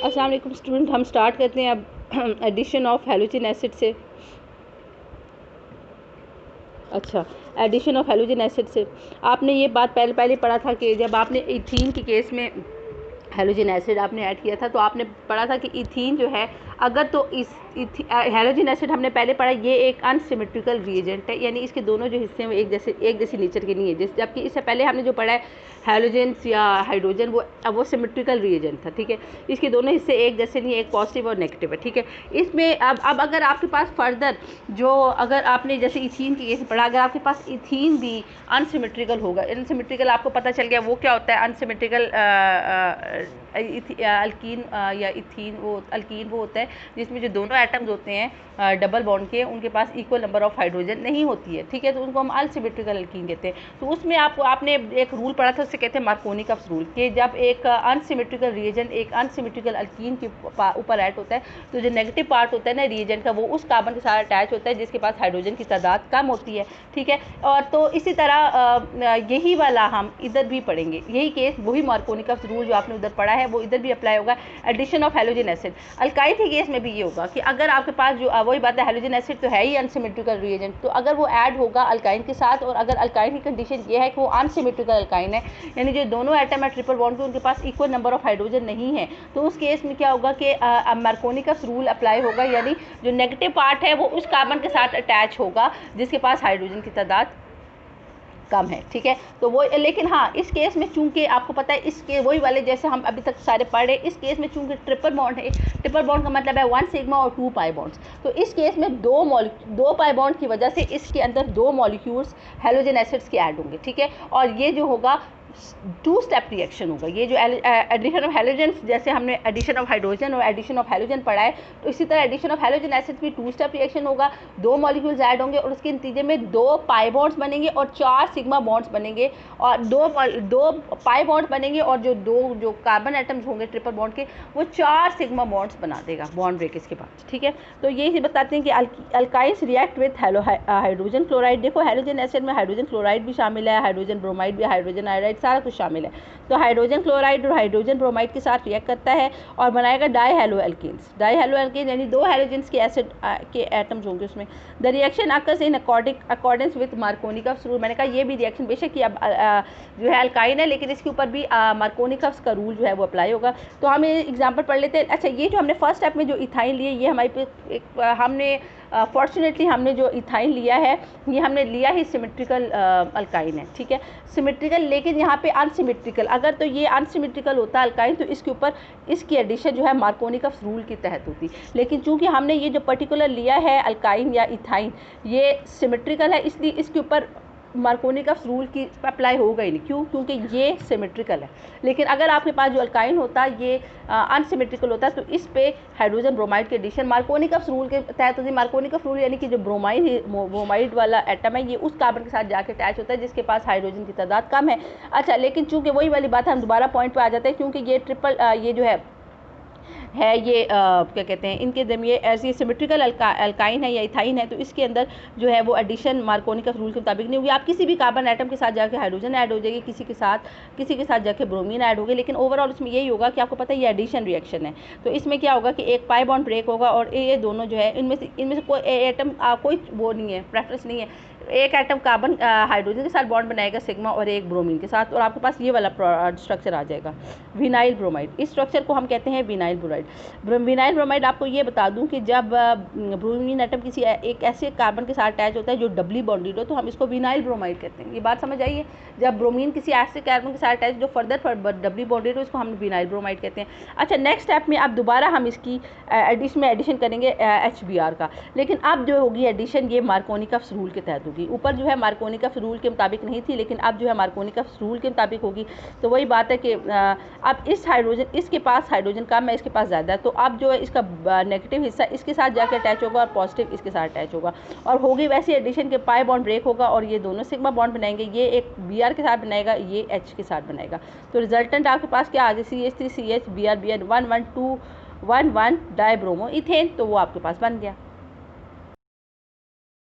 अस्सलाम वालेकुम स्टूडेंट, हम स्टार्ट करते हैं अब एडिशन ऑफ हैलोजन एसिड से। अच्छा, एडिशन ऑफ हैलोजन एसिड से आपने ये बात पहले पढ़ा था कि जब आपने इथीन के केस में हैलोजन एसिड आपने ऐड किया था तो आपने पढ़ा था कि इथीन जो है, अगर तो इस हैलोजन एसिड हमने पहले पढ़ा, ये एक अनसिमेट्रिकल रिएजेंट है, यानी इसके दोनों जो हिस्से हैं एक जैसी नेचर के नहीं है। जबकि इससे पहले हमने जो पढ़ा है हैलोजेंस या हाइड्रोजन, वो सिमेट्रिकल रिएजेंट था। ठीक है, इसके दोनों हिस्से एक जैसे नहीं है, एक पॉजिटिव और नेगेटिव है। ठीक है, इसमें अब अगर आपके पास फर्दर जो, अगर आपने जैसे इथीन की केस पढ़ा, अगर आपके पास इथीन भी अनसिमेट्रिकल होगा, अनसिमेट्रिकल आपको पता चल गया वो क्या होता है। अनसिमेट्रिकल अल्कीन या इथीन, वो अल्कीन वो होता है जिसमें जो दोनों एटम्स होते हैं डबल बॉन्ड के, उनके पास इक्वल नंबर ऑफ हाइड्रोजन नहीं होती है। ठीक है, तो उनको हम अनसिमेट्रिकल अल्कीन कहते हैं। तो उसमें आपने एक रूल पढ़ा था, उसे कहते हैं मार्कोनिकफ्स रूल, कि जब एक अनसिमेट्रिकल रिएजेंट एक अनसिमेट्रिकल अल्कीन के ऊपर ऐड होता है तो जो नेगेटिव पार्ट होता है ना रिएजेंट का, वो उस कार्बन के साथ अटैच होता है जिसके पास हाइड्रोजन की तादाद कम होती है। ठीक है, और तो इसी तरह यही वाला हम इधर भी पढ़ेंगे, यही केस, वही मार्कोनिकफ्स रूल जो आपने उधर पढ़ा है वो इधर भी अप्लाई होगा। Addition of halogen acid alkyne के केस में भी ये होगा कि अगर आपके पास जो वही बात है, हैलोजन एसिड तो है ही अनसिमेट्रिकल रिएजेंट, तो अगर वो ऐड होगा अल्काइन के साथ, और अगर अल्काइन की कंडीशन ये है कि वो अनसिमेट्रिकल अल्काइन है, यानी जो दोनों एटम है ट्रिपल बॉन्ड के, उनके पास इक्वल नंबर ऑफ हाइड्रोजन नहीं है, तो उस केस में क्या होगा कि मार्कोनिकफ्स रूल अप्लाई होगा, यानी जो नेगेटिव पार्ट है वो उस कार्बन के साथ अटैच होगा जिसके पास हाइड्रोजन की तादाद कम है। ठीक है, तो वो, लेकिन हाँ, इस केस में चूंकि आपको पता है, इसके वही वाले जैसे हम अभी तक सारे पढ़ रहे, इस केस में चूंकि ट्रिपल बॉन्ड है, ट्रिपल बॉन्ड का मतलब है 1 सिग्मा और 2 पाई बॉन्ड्स, तो इस केस में दो पाई बॉन्ड की वजह से इसके अंदर 2 मॉलिक्यूल्स हैलोजन एसिड्स के ऐड होंगे। ठीक है, और ये जो होगा 2 स्टेप रिएक्शन होगा। ये जो एडिशन ऑफ हैलोजन, जैसे हमने एडिशन ऑफ हाइड्रोजन और एडिशन ऑफ हैलोजन पढ़ा है, तो इसी तरह एडिशन ऑफ हैलोजन एसिड भी 2 स्टेप रिएक्शन होगा। 2 मॉलिक्यूल्स ऐड होंगे और उसके नतीजे में 2 पाई बॉन्ड्स बनेंगे और 4 सिग्मा बॉन्ड्स बनेंगे, और दो पाई बॉन्ड्स बनेंगे, और जो कार्बन एटम्स होंगे ट्रिपल बॉन्ड के, वो 4 सिग्मा बॉन्ड्स बना देगा बॉन्ड ब्रेक इसके बाद। ठीक है, तो यही बताते हैं कि alkynes react with hydrogen chloride. देखो, हैलोजन एसिड में हाइड्रोजन क्लोराइड भी शामिल है, हाइड्रोजन ब्रोमाइड भी, हाइड्रोजन आयोडाइड, सारा कुछ शामिल है। तो हाइड्रोजन क्लोराइड और हाइड्रोजन ब्रोमाइड के साथ रिएक्ट करता है और बनाएगा di halo alkenes. Di halo alkene यानी 2 हैलोजेंस के एसिड के एटम्स होंगे उसमें। The reaction occurs in accordance with Markovnikov's rule. मैंने कहा ये भी रिएक्शन बेशक ये जो है अल्काइन है, लेकिन इसके ऊपर भी मार्कोनिकफ्स का रूल जो है वो अप्लाई होगा। तो हम एग्जाम्पल पढ़ लेते हैं। अच्छा, ये जो हमने फर्स्ट स्टेप में जो इथाइन लिए, ये हमारे पे हमने फॉर्चुनेटली हमने जो इथाइन लिया है, ये हमने लिया ही सिमेट्रिकल अल्काइन है। ठीक है, सिमेट्रिकल, लेकिन यहाँ पे अनसिमेट्रिकल। अगर तो ये अनसिमेट्रिकल होता अल्काइन तो इसके ऊपर इसकी एडिशन जो है मार्कोनिकफ्स रूल के तहत होती, लेकिन चूंकि हमने ये जो पर्टिकुलर लिया है अल्काइन या इथाइन, ये सिमेट्रिकल है, इसलिए इसके ऊपर मार्कोनिकफ्स रूल की अप्लाई होगा ही नहीं। क्यों? क्योंकि ये सिमेट्रिकल है। लेकिन अगर आपके पास जो अल्काइन होता ये अनसिमेट्रिकल होता, तो इस पे हाइड्रोजन ब्रोमाइड की एडिशन मार्कोनिकफ्स रूल के तहत होती है। मार्कोनिकफ्स रूल यानी कि जो ब्रोमाइड वाला एटम है, ये उस कार्बन के साथ जाके अटैच होता है जिसके पास हाइड्रोजन की तादाद कम है। अच्छा, लेकिन चूंकि वही वाली बात है, हम दोबारा पॉइंट पे आ जाते हैं, क्योंकि ये ये जो है ये क्या कहते हैं, इनके ये ऐसी सिमेट्रिकल अल्काइन है या इथाइन है, तो इसके अंदर जो है वो एडिशन मार्कोनिकफ्स रूल के मुताबिक नहीं होगी। आप किसी भी कार्बन एटम के साथ जाके हाइड्रोजन ऐड हो जाएगी, किसी के साथ जाके ब्रोमीन ऐड होगी, लेकिन ओवरऑल इसमें यही होगा कि आपको पता है ये एडिशन रिएक्शन है। तो इसमें क्या होगा कि एक पाई बॉन्ड ब्रेक होगा और ये दोनों जो है, इनमें से कोई एटम कोई वो नहीं है, प्रेफरेंस नहीं है। एक एटम कार्बन हाइड्रोजन के साथ बॉन्ड बनाएगा सिग्मा, और एक ब्रोमीन के साथ, और आपके पास ये वाला स्ट्रक्चर आ जाएगा, विनाइल ब्रोमाइड। इस स्ट्रक्चर को हम कहते हैं विनाइल ब्रोमाइड। विनाइल ब्रोमाइड, आपको ये बता दूं कि जब ब्रोमीन एटम किसी एक ऐसे कार्बन के साथ अटैच होता है जो डबली बॉन्डेड हो, तो हम इसको विनाइल ब्रोमाइड कहते हैं। ये बात समझ आई है? जब ब्रोमीन किसी ऐसे कार्बन के साथ अटैच जो फर्दर डबली बॉन्डेड हो, इसको हम विनाइल ब्रोमाइड कहते हैं। अच्छा, नेक्स्ट स्टेप में अब दोबारा हम इसकी एडिशन करेंगे HBr का, लेकिन अब जो होगी एडिशन ये मार्कोनिकफ्स रूल के तहत होगी। ऊपर जो है मार्कोनिकफ्स रूल के मुताबिक नहीं थी, लेकिन अब जो है मार्कोनिकफ्स रूल के मुताबिक होगी। तो वही बात है कि अब इसके पास हाइड्रोजन कम है, इसके पास ज़्यादा है, तो अब जो है इसका नेगेटिव हिस्सा इसके साथ जाकर अटैच होगा और पॉजिटिव इसके साथ अटैच होगा, और होगी वैसी एडिशन के पाई बॉन्ड ब्रेक होगा और ये दोनों सिग्मा बॉन्ड बनाएंगे। ये एक Br के साथ बनाएगा, ये H के साथ बनाएगा। तो रिजल्टेंट आपके पास क्या आ जाए, CH3CH Br 1 1 2 1 1 डाइब्रोमो इथेन, तो वो आपके पास बन गया।